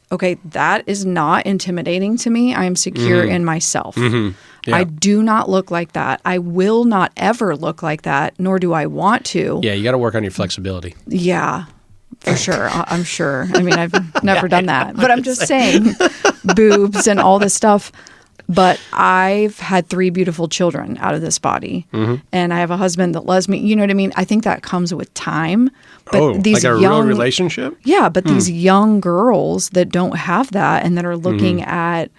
okay, that is not intimidating to me. I am secure in myself. Yeah. I do not look like that. I will not ever look like that, nor do I want to. Yeah, you got to work on your flexibility. Yeah, for sure. I'm sure. I mean, I've never done that. But I'm just saying, boobs and all this stuff. But I've had 3 beautiful children out of this body. And I have a husband that loves me. You know what I mean? I think that comes with time. But these like a real relationship? Yeah, but these young girls that don't have that and that are looking at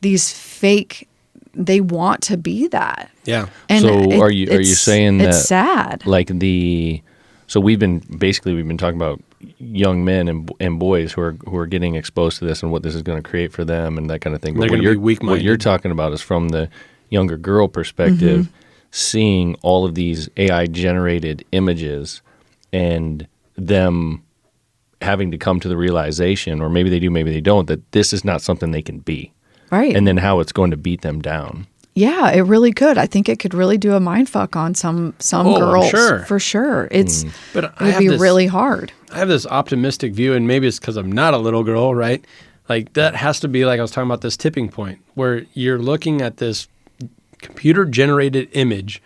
these fake, they want to be that. Yeah. And so are you saying that it's sad? Like so we've been talking about young men and boys who are getting exposed to this and what this is going to create for them and that kind of thing. They're going to be weak-minded. What you're talking about is from the younger girl perspective, seeing all of these AI generated images and them having to come to the realization, or maybe they do, maybe they don't, that this is not something they can be. Right. And then how it's going to beat them down. Yeah, it really could. I think it could really do a mind fuck on some girls. Sure. For sure. It would be this, really hard. I have this optimistic view, and maybe it's because I'm not a little girl, right? Like, that has to be, like I was talking about, this tipping point where you're looking at this computer generated image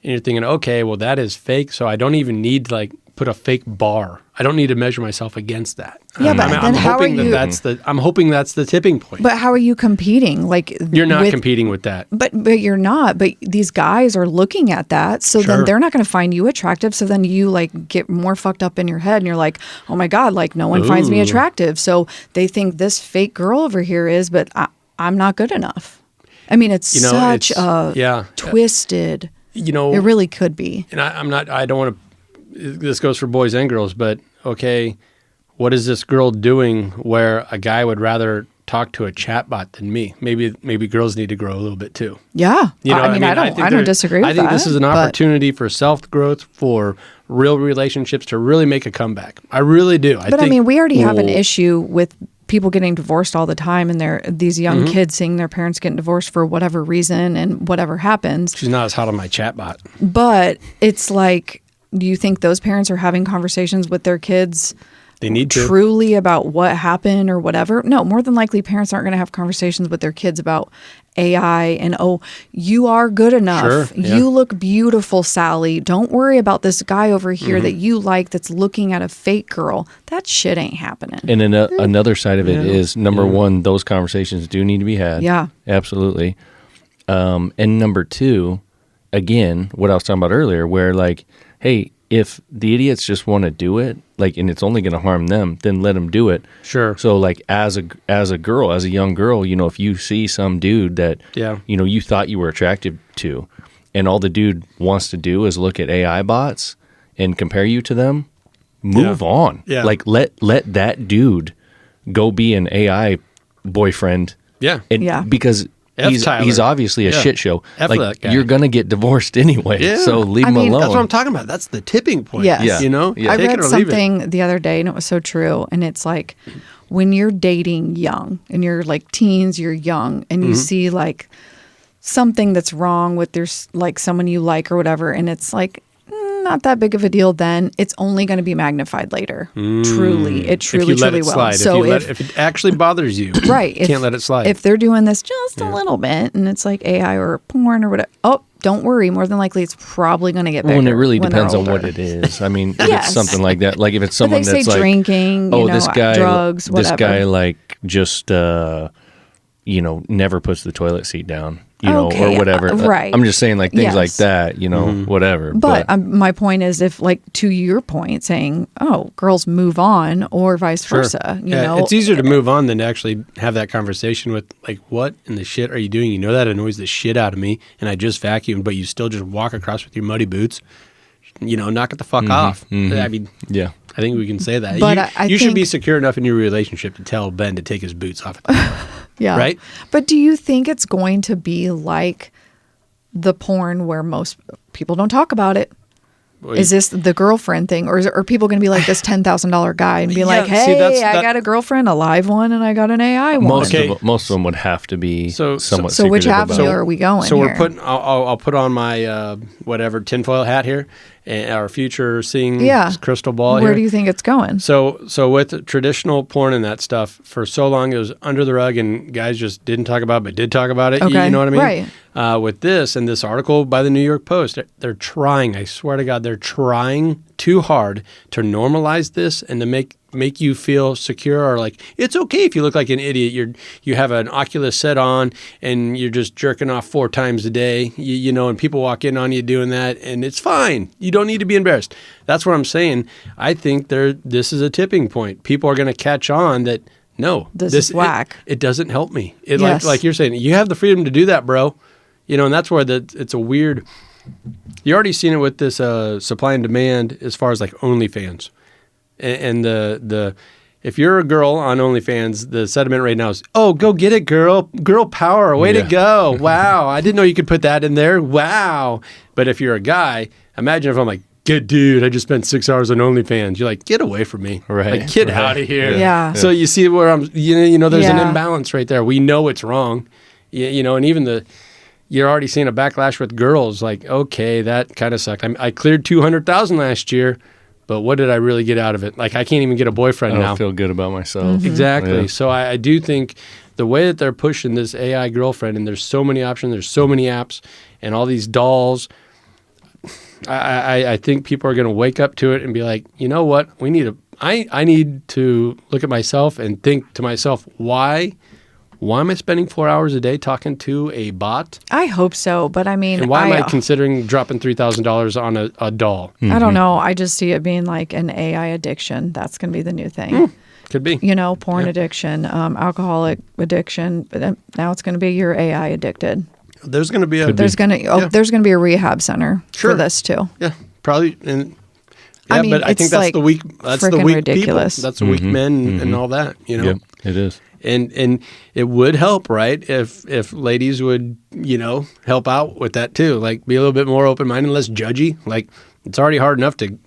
and you're thinking, okay, well, that is fake, so I don't even need to put a fake bar. I don't need to measure myself against that. Yeah, but then how are you? I'm hoping that's the tipping point. But how are you competing? Like you're not competing with that. But you're not. But these guys are looking at that, so then they're not going to find you attractive. So then you like get more fucked up in your head, and you're like, oh my god, like no one finds me attractive. So they think this fake girl over here is, but I'm not good enough. I mean, it's such a twisted. It really could be. And I don't want to. This goes for boys and girls, but okay, what is this girl doing where a guy would rather talk to a chatbot than me? Maybe girls need to grow a little bit too. Yeah, I don't disagree with that. I think this is an opportunity for self-growth, for real relationships to really make a comeback. I really do. I mean, we already have an issue with people getting divorced all the time, and these young kids seeing their parents getting divorced for whatever reason and whatever happens. She's not as hot on my chatbot. But it's like, do you think those parents are having conversations with their kids? They need to. Truly about what happened or whatever? No, more than likely parents aren't going to have conversations with their kids about AI and, oh, you are good enough. Sure, yeah. You look beautiful, Sally. Don't worry about this guy over here that you like that's looking at a fake girl. That shit ain't happening. And another side of it is, number one, those conversations do need to be had. Yeah. Absolutely. And number two, again, what I was talking about earlier, where like, hey, if the idiots just want to do it, like, and it's only going to harm them, then let them do it. Sure. So, like, as a young girl, if you see some dude that, you thought you were attracted to, and all the dude wants to do is look at AI bots and compare you to them, move on. Yeah. Like, let that dude go be an AI boyfriend. Yeah. Because he's obviously a shit show. F like, that guy. You're going to get divorced anyway. Yeah. So leave him alone. That's what I'm talking about. That's the tipping point. Yes. Yeah. I read something the other day and it was so true. And it's like when you're dating young and you're like teens, you're young and you see like something that's wrong with there's like someone you like or whatever. And it's like, not that big of a deal then. It's only going to be magnified later. Truly. It truly will. Slide. So if it actually bothers you, right, you can't let it slide. If they're doing this just a little bit and it's like AI or porn or whatever, don't worry. More than likely, it's probably going to get bigger. Well, and it really depends on what it is. I mean, if it's something like that, like if it's someone that's like drinking, this guy, drugs, whatever. This guy like just, never puts the toilet seat down. Or whatever. Right. I'm just saying like things like that, whatever. But my point is if like to your point saying, oh, girls move on or vice versa, it's easier to move on than to actually have that conversation with like, what in the shit are you doing? You know that annoys the shit out of me and I just vacuumed, but you still just walk across with your muddy boots. Knock it the fuck off. I mean, yeah. I think we can say that. But you should be secure enough in your relationship to tell Ben to take his boots off at the door. Yeah. Right? But do you think it's going to be like the porn where most people don't talk about it? Is this the girlfriend thing? Or are people going to be like this $10,000 guy and be like, hey, I got a girlfriend, a live one, and I got an AI one? Most of them would have to be somewhat secretive. So which avenue are we going So here? I'll put on my tinfoil hat here, and our future seeing crystal ball here. Where do you think it's going? So with traditional porn and that stuff, for so long it was under the rug and guys just didn't talk about it, but did talk about it. Okay. You know what I mean? Right. With this and this article by the New York Post, they're trying, I swear to God, they're trying too hard to normalize this and to make you feel secure or like it's okay if you look like an idiot. You have an Oculus set on and you're just jerking off 4 times a day, and people walk in on you doing that and it's fine. You don't need to be embarrassed. That's what I'm saying. I think this is a tipping point. People are going to catch on that no, this is whack. It doesn't help me. Like you're saying, you have the freedom to do that, bro. And that's where it's a weird. You already seen it with this supply and demand as far as like OnlyFans, and the if you're a girl on OnlyFans, the sentiment right now is, oh, go get it, girl power, way to go, wow, I didn't know you could put that in there, wow. But if you're a guy, imagine if I'm like, good dude, I just spent 6 hours on OnlyFans. You're like, get away from me, right? Like, get out of here. Yeah. So you see where I'm, there's an imbalance right there. We know it's wrong, and even you're already seeing a backlash with girls. Like, okay, that kind of sucked. I cleared $200,000 last year, but what did I really get out of it? Like, I can't even get a boyfriend now. I don't feel good about myself. Exactly. Yeah. So I do think the way that they're pushing this AI girlfriend, and there's so many options, there's so many apps, and all these dolls. I think people are going to wake up to it and be like, you know what? I need to look at myself and think to myself, why am I spending 4 hours a day talking to a bot? I hope so, but I mean, And why am I considering dropping $3,000 on a doll? I don't know. I just see it being like an AI addiction. That's going to be the new thing. Could be. You know, porn addiction, alcoholic addiction. But now it's going to be you're AI addicted. There's going to be There's going to be a rehab center Sure. for this too. Yeah, probably. And I mean, but I it's think that's like the weak. That's the freaking weak ridiculous. people. That's the weak men and all that. You know. Yep, it is. And it would help, right? If ladies would, help out with that too. Like be a little bit more open minded, less judgy. Like it's already hard enough to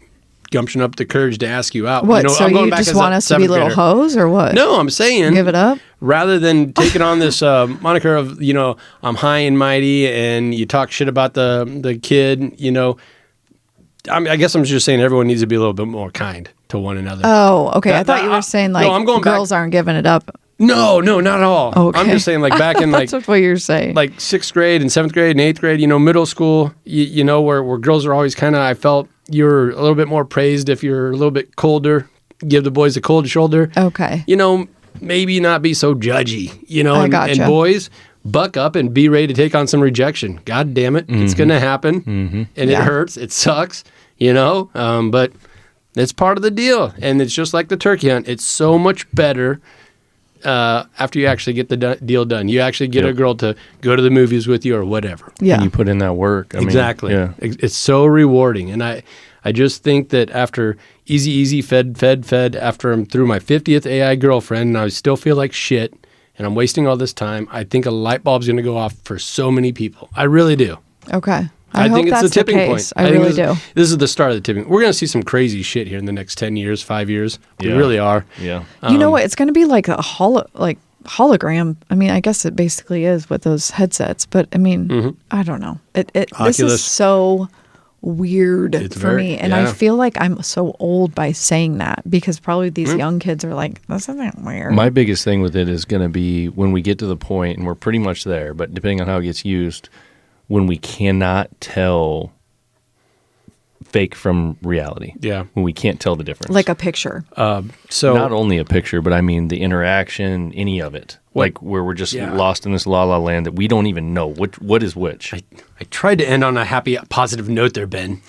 gumption up the courage to ask you out. What? So you just want us to be little hoes or what? No, I'm saying give it up. Rather than taking on this moniker of I'm high and mighty, and you talk shit about the kid. I guess I'm just saying everyone needs to be a little bit more kind to one another. Oh, okay. I thought you were saying like I'm going girls aren't giving it up. No, not at all. Okay. I'm just saying like back in like That's what you're saying. like 6th grade and 7th grade and 8th grade, middle school, where girls are always kind of, I felt you're a little bit more praised if you're a little bit colder, give the boys a cold shoulder. Okay. Maybe not be so judgy, I and gotcha. boys, buck up and be ready to take on some rejection. God damn it. It's going to happen. And it hurts. It sucks, but it's part of the deal. And it's just like the turkey hunt. It's so much better after you actually get the deal done. You actually get a girl to go to the movies with you or whatever. Yeah. And you put in that work. Exactly. Yeah. It's so rewarding. And I just think that after easy, fed, after I'm through my 50th AI girlfriend and I still feel like shit and I'm wasting all this time, I think a light bulb's going to go off for so many people. I really do. Okay. I hope think it's that's the tipping point. I think really do. This is the start of the tipping. We're going to see some crazy shit here in the next 10 years, 5 years. We Yeah. really are. Yeah. You know what? It's going to be like a hologram. I mean, I guess it basically is with those headsets, but I mean, I don't know. This Oculus. is so weird It's for very- me. And yeah. I feel like I'm so old by saying that because probably these young kids are like, this isn't weird. My biggest thing with it is going to be when we get to the point, and we're pretty much there, but depending on how it gets used, when we cannot tell fake from reality. Yeah. When we can't tell the difference. Like a picture. So not only a picture, but I mean the interaction, any of it. Like where we're just Yeah. lost in this la la land that we don't even know what is which. I tried to end on a happy, positive note there, Ben.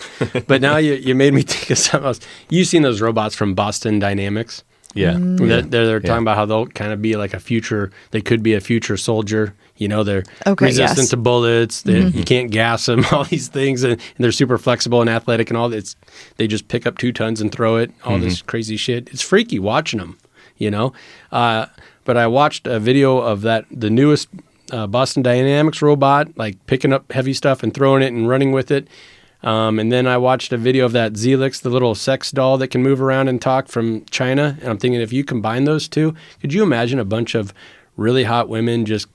But now you made me think of something else. You've seen those robots from Boston Dynamics? Yeah. They're talking about how they'll kind of be like they could be a future soldier. They're Okay, resistant yes. to bullets. You can't gas them, all these things. And they're super flexible and athletic and all that. They just pick up 2 tons and throw it, all this crazy shit. It's freaky watching them, But I watched a video of the newest Boston Dynamics robot, like picking up heavy stuff and throwing it and running with it. And then I watched a video of that Zelix, the little sex doll that can move around and talk from China. And I'm thinking, if you combine those two, could you imagine a bunch of really hot women just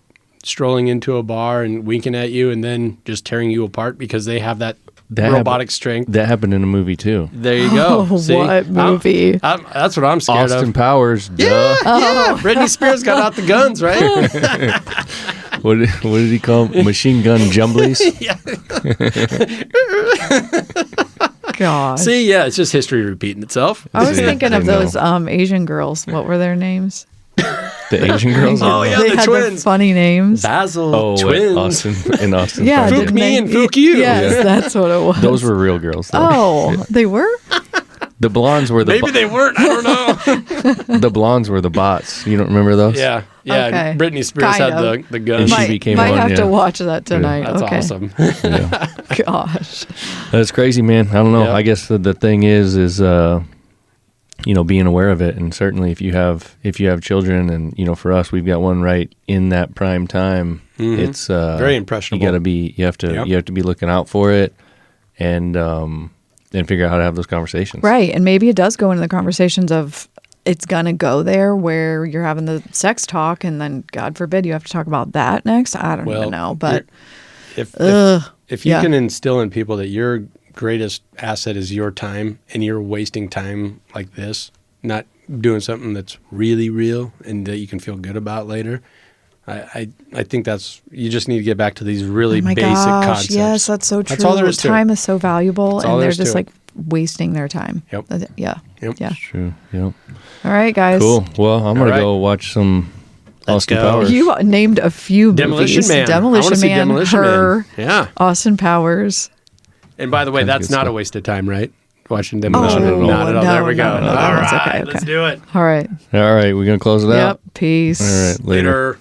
strolling into a bar and winking at you and then just tearing you apart because they have that robotic strength? That happened in a movie too. There you go. Oh, See? what movie? That's what I'm scared Austin of. Powers. Duh. Yeah, Britney Spears got out the guns, right? What did he call them? Machine gun jumblies? God. See, yeah, it's just history repeating itself. I was Yeah, thinking of I know. those Asian girls. What were their names? The Asian girls? Oh, yeah, they the had twins. the funny names. Basil Oh, twins. in Austin. Yeah, Powers. Fook didn't me they? and fook you. Yes, Yeah. that's what it was. Those were real girls. Though. Oh, they were? The blondes were the Maybe they weren't. I don't know. the blondes were the bots. You don't remember those? Yeah. Okay. Britney Spears Kind had of. the gun. And she Might became might one, have to yeah. watch that tonight. That's okay. awesome. Yeah. Gosh. That's crazy, man. I don't know. Yeah. I guess the thing is being aware of it, and certainly if you have children, and for us, we've got one right in that prime time. It's Very impressionable. You have to be looking out for it, and figure out how to have those conversations. Right. And maybe it does go into the conversations of it's going to go there where you're having the sex talk and then, God forbid, you have to talk about that next. I don't even know. But if you yeah. can instill in people that your greatest asset is your time and you're wasting time like this, not doing something that's really real and that you can feel good about later, I think that's you just need to get back to these really Oh my basic gosh, concepts. yes, that's so true. That's all there is to it. Time is so valuable, That's all and there they're is to just it. like wasting their time. Yep. That's it. Yeah. Yep. Yeah. True. Yep. All right, guys. Cool. Well, I'm gonna right. go watch some Let's Austin go. Powers. You named a few Demolition movies. Man. I Demolition wanna see Man. Demolition Her. Man. Yeah. Austin Powers. And by the way, Sounds that's good not a stuff. waste of time, right? Watching Demolition Not Man. at all. Not at all. No, There we go. no, All that's right. okay, Let's okay. do it. All right. All right, we're gonna close it out. Yep. Peace. All right, later. Later.